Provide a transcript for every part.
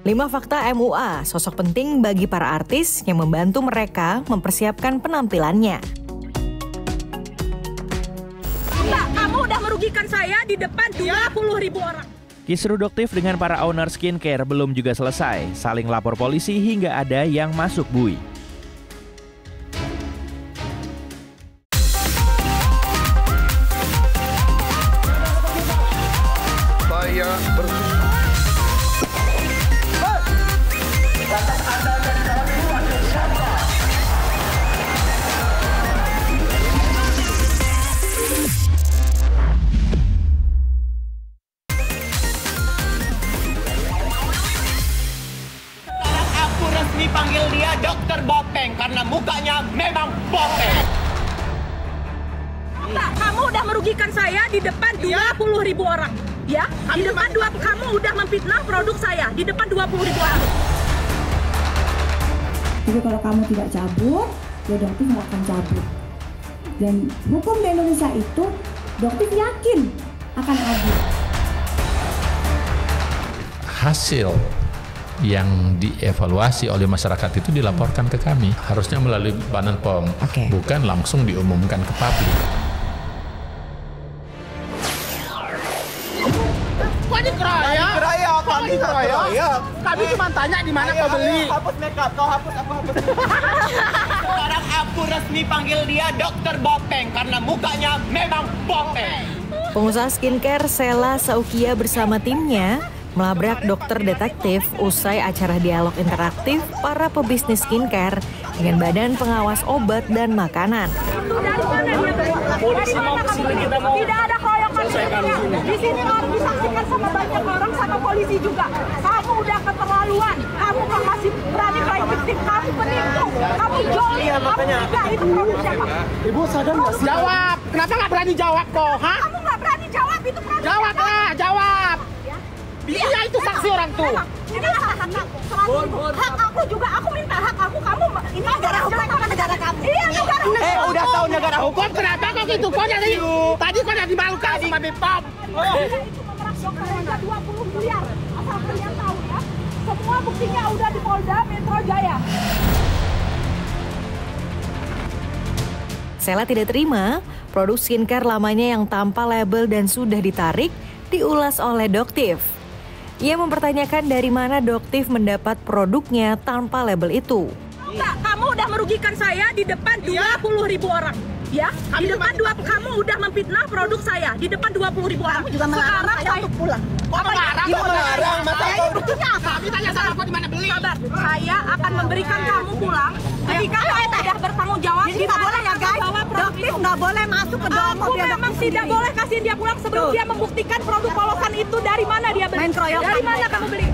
5 fakta MUA, sosok penting bagi para artis yang membantu mereka mempersiapkan penampilannya. Mbak, kamu udah merugikan saya di depan 20.000 orang. Kisruh Doktif dengan para owner skincare belum juga selesai, saling lapor polisi hingga ada yang masuk bui. Resmi panggil dia Dokter Bopeng karena mukanya memang bopeng. Mbak, kamu udah merugikan saya di depan 20.000 orang. Ya, di depan kamu udah memfitnah produk saya di depan 20.000 orang. Jadi kalau kamu tidak cabut, ya Doktif nggak akan cabut. Dan hukum di Indonesia itu, Doktif yakin akan adil. Hasil yang dievaluasi oleh masyarakat itu dilaporkan ke kami. Harusnya melalui Badan POM, bukan langsung diumumkan ke publik. Kami keroyok. Kami cuma tanya di mana kau beli. Hapus makeup, kau hapus, aku hapus. Sekarang aku resmi panggil dia Dokter Bopeng karena mukanya memang bopeng. Pengusaha skincare Sela Saukia bersama timnya melabrak dokter detektif usai acara dialog interaktif para pebisnis skincare dengan Badan Pengawas Obat dan Makanan. Polisi mau kesini, kita mau. Tidak ada keroyokan di sini orang disaksikan sama banyak orang, sama polisi juga. Kamu udah keterlaluan. Kamu kan masih berani main victim. Kamu penipu. Kamu joli. Kamu juga itu produk siapa? Ibu sadar nggak sih? Jawab. Kenapa nggak berani jawab kok? Hah? Kamu nggak berani jawab itu produk jawab siapa? lah, jawab. Iya itu saksi orang tuh. Ini hak aku. Hak aku juga. Aku minta hak aku. Kamu ini negara hukum apa negara kamu? Iya negara hukum. Udah tahu negara hukum kenapa kok gitu? Kok tadi kok udah dimalukan sama BPOM. Itu memeras dokter harga 20 miliar. Asal kalian tahu ya. Semua buktinya udah di Polda Metro Jaya. Sela tidak terima produk skincare lamanya yang tanpa label dan sudah ditarik diulas oleh Doktif. Ia mempertanyakan dari mana Doktif mendapat produknya tanpa label itu. Mbak, kamu udah merugikan saya di depan 20.000 orang. Ya, di depan kamu udah memfitnah produk saya di depan 20.000 orang. Kamu juga melarang saya untuk pulang. Kok melarang? Melarang? Saya ini buktinya apa? Kami tanya sama kau di mana beli. Sabar, saya akan memberikan kamu pulang ketika saya tidak bertanggung jawab. Jadi nggak boleh ya guys, Doktif nggak boleh masuk ke dalam Aku memang tidak boleh kasih dia pulang sebelum dia membuktikan produk polosan itu dari mana dia beli. Dari mana kamu beli?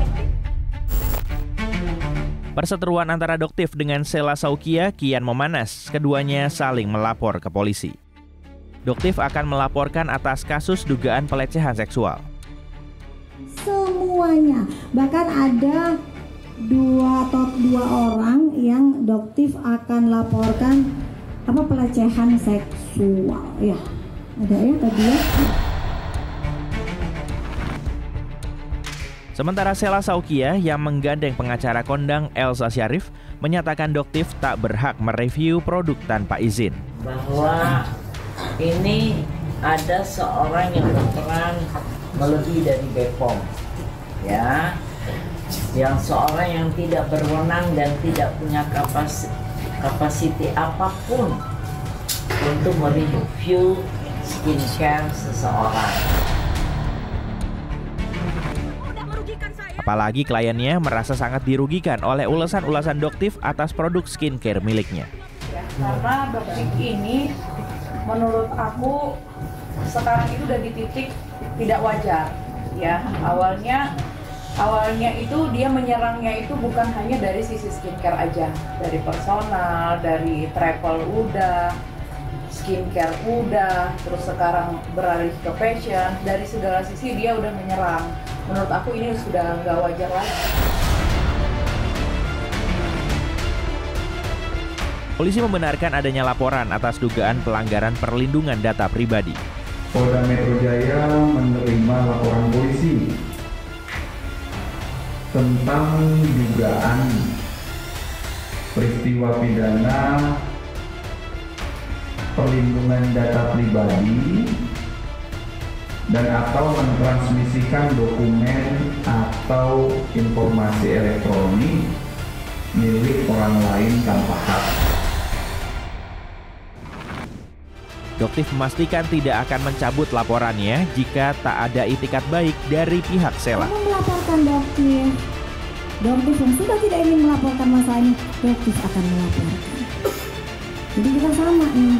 Perseteruan antara Doktif dengan Sela Saukia kian memanas. Keduanya saling melapor ke polisi. Doktif akan melaporkan atas kasus dugaan pelecehan seksual. Semuanya, bahkan ada dua orang yang Doktif akan laporkan pelecehan seksual. Ya, ada ya tadi ya. Sementara Sela Saukia yang menggandeng pengacara kondang Elsa Syarif menyatakan Doktif tak berhak mereview produk tanpa izin. Bahwa ini ada seorang yang berperan melebihi dari BPOM, ya, yang seorang yang tidak berwenang dan tidak punya kapasiti apapun untuk mereview skincare seseorang. Apalagi kliennya merasa sangat dirugikan oleh ulasan-ulasan Doktif atas produk skincare miliknya. Karena Doktif ini menurut aku sekarang itu udah di titik tidak wajar. Ya, awalnya itu dia menyerangnya itu bukan hanya dari sisi skincare aja, dari personal, dari travel udah, skincare udah, terus sekarang beralih ke fashion. Dari segala sisi dia udah menyerang. Menurut aku ini sudah nggak wajar lagi. Polisi membenarkan adanya laporan atas dugaan pelanggaran perlindungan data pribadi. Polda Metro Jaya menerima laporan polisi tentang dugaan peristiwa pidana perlindungan data pribadi dan atau mentransmisikan dokumen atau informasi elektronik milik orang lain tanpa hak. Doktif memastikan tidak akan mencabut laporannya jika tak ada itikat baik dari pihak Sela. Kamu melaporkan Doktif. Doktif yang sudah tidak ingin melaporkan masalahnya, Doktif akan melaporkan. Jadi kita sama nih,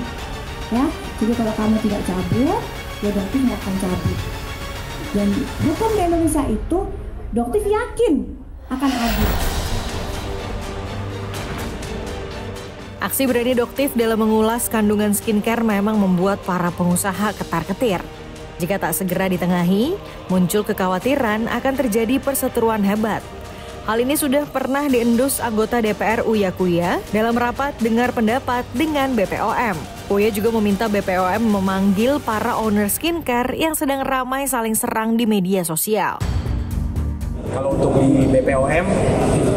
ya. Jadi kalau kamu tidak cabut, ya Doktif nggak akan cabut. Dan hukum di Indonesia itu, Doktif yakin akan adil. Aksi berani Doktif dalam mengulas kandungan skincare memang membuat para pengusaha ketar-ketir. Jika tak segera ditengahi, muncul kekhawatiran akan terjadi perseteruan hebat. Hal ini sudah pernah diendus anggota DPR Uya Kuya dalam rapat dengar pendapat dengan BPOM. Uya juga meminta BPOM memanggil para owner skincare yang sedang ramai saling serang di media sosial. Kalau untuk di BPOM,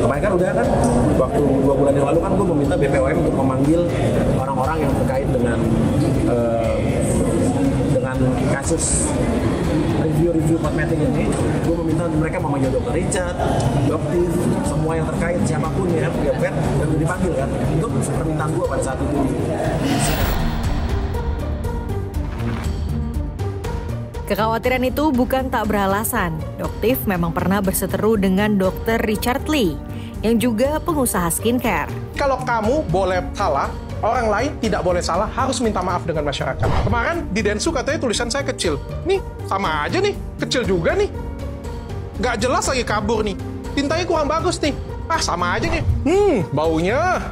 kemarin kan udah kan, waktu 2 bulan yang lalu kan gue meminta BPOM untuk memanggil orang-orang yang terkait dengan kasus review kosmetik ini. Gue meminta mereka memanggil Dr. Richard, Doktif, semua yang terkait siapapun ya, dan dipanggil kan. Itu permintaan gue pada saat itu. Kekhawatiran itu bukan tak beralasan. Doktif memang pernah berseteru dengan Dr. Richard Lee, yang juga pengusaha skincare. Kalau kamu boleh salah, orang lain tidak boleh salah, harus minta maaf dengan masyarakat. Kemarin di Densu katanya tulisan saya kecil. Nih, sama aja nih, kecil juga nih. Nggak jelas lagi kabur nih. Tintanya kurang bagus nih. Ah, sama aja nih. Baunya.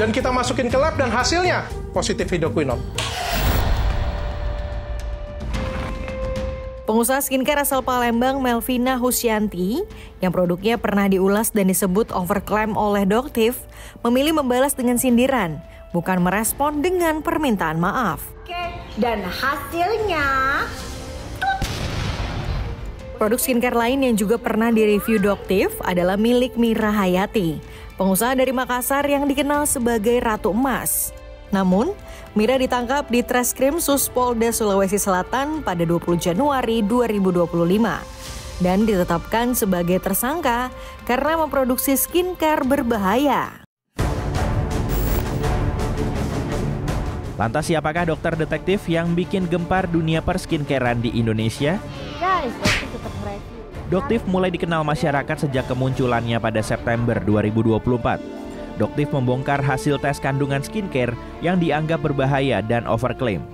Dan kita masukin ke lab dan hasilnya positif hidroquinone. Pengusaha skincare asal Palembang Melvina Husyanti, yang produknya pernah diulas dan disebut overclaim oleh Doktif, memilih membalas dengan sindiran, bukan merespon dengan permintaan maaf. Dan hasilnya... Produk skincare lain yang juga pernah direview Doktif adalah milik Mira Hayati, pengusaha dari Makassar yang dikenal sebagai Ratu Emas. Namun, Mira ditangkap di Treskrim Sus Polda Sulawesi Selatan pada 20 Januari 2025 dan ditetapkan sebagai tersangka karena memproduksi skincare berbahaya. Lantas siapakah dokter detektif yang bikin gempar dunia perskincarean di Indonesia? Doktif mulai dikenal masyarakat sejak kemunculannya pada September 2024. Doktif membongkar hasil tes kandungan skincare yang dianggap berbahaya dan overclaim.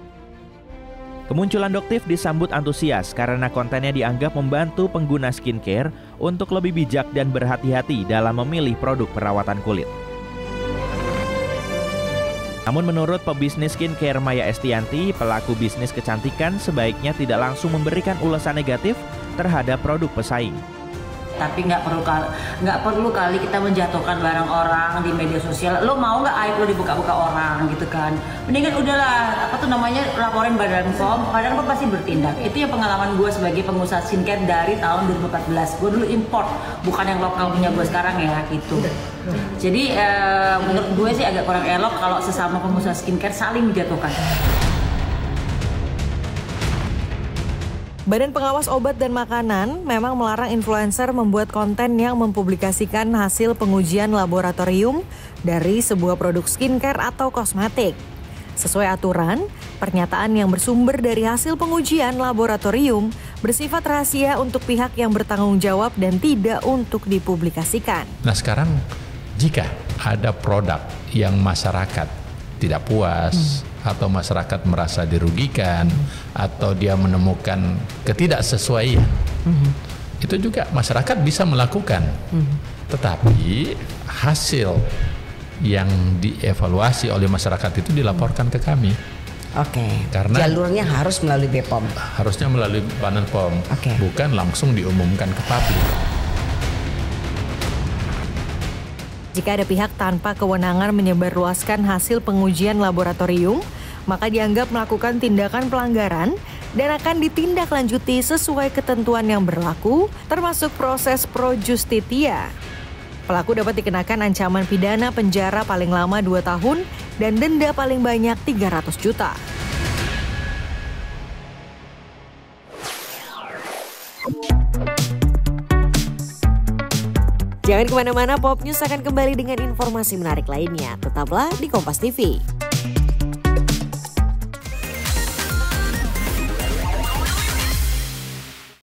Kemunculan Doktif disambut antusias karena kontennya dianggap membantu pengguna skincare untuk lebih bijak dan berhati-hati dalam memilih produk perawatan kulit. Namun menurut pebisnis skincare Maya Estianti, pelaku bisnis kecantikan sebaiknya tidak langsung memberikan ulasan negatif terhadap produk pesaing. Tapi nggak perlu kali kita menjatuhkan barang orang di media sosial. Lo mau nggak aib lo dibuka-buka orang gitu kan? Mendingan udahlah, laporin Badan POM. Badan POM pasti bertindak. Itu yang pengalaman gue sebagai pengusaha skincare dari tahun 2014. Gue dulu import, bukan yang lokal punya gue sekarang ya gitu. Jadi menurut gue sih agak kurang elok kalau sesama pengusaha skincare saling menjatuhkan. Badan Pengawas Obat dan Makanan memang melarang influencer membuat konten yang mempublikasikan hasil pengujian laboratorium dari sebuah produk skincare atau kosmetik. Sesuai aturan, pernyataan yang bersumber dari hasil pengujian laboratorium bersifat rahasia untuk pihak yang bertanggung jawab dan tidak untuk dipublikasikan. Nah sekarang, jika ada produk yang masyarakat tidak puas, atau masyarakat merasa dirugikan, atau dia menemukan ketidaksesuaian, itu juga masyarakat bisa melakukan. Tetapi hasil yang dievaluasi oleh masyarakat itu dilaporkan ke kami. Karena jalurnya harus melalui BPOM. Harusnya melalui Badan POM, bukan langsung diumumkan ke publik. Jika ada pihak tanpa kewenangan menyebarluaskan hasil pengujian laboratorium, maka dianggap melakukan tindakan pelanggaran dan akan ditindaklanjuti sesuai ketentuan yang berlaku, termasuk proses pro justitia. Pelaku dapat dikenakan ancaman pidana penjara paling lama 2 tahun dan denda paling banyak 300 juta. Jangan kemana-mana, Pop News akan kembali dengan informasi menarik lainnya. Tetaplah di Kompas TV.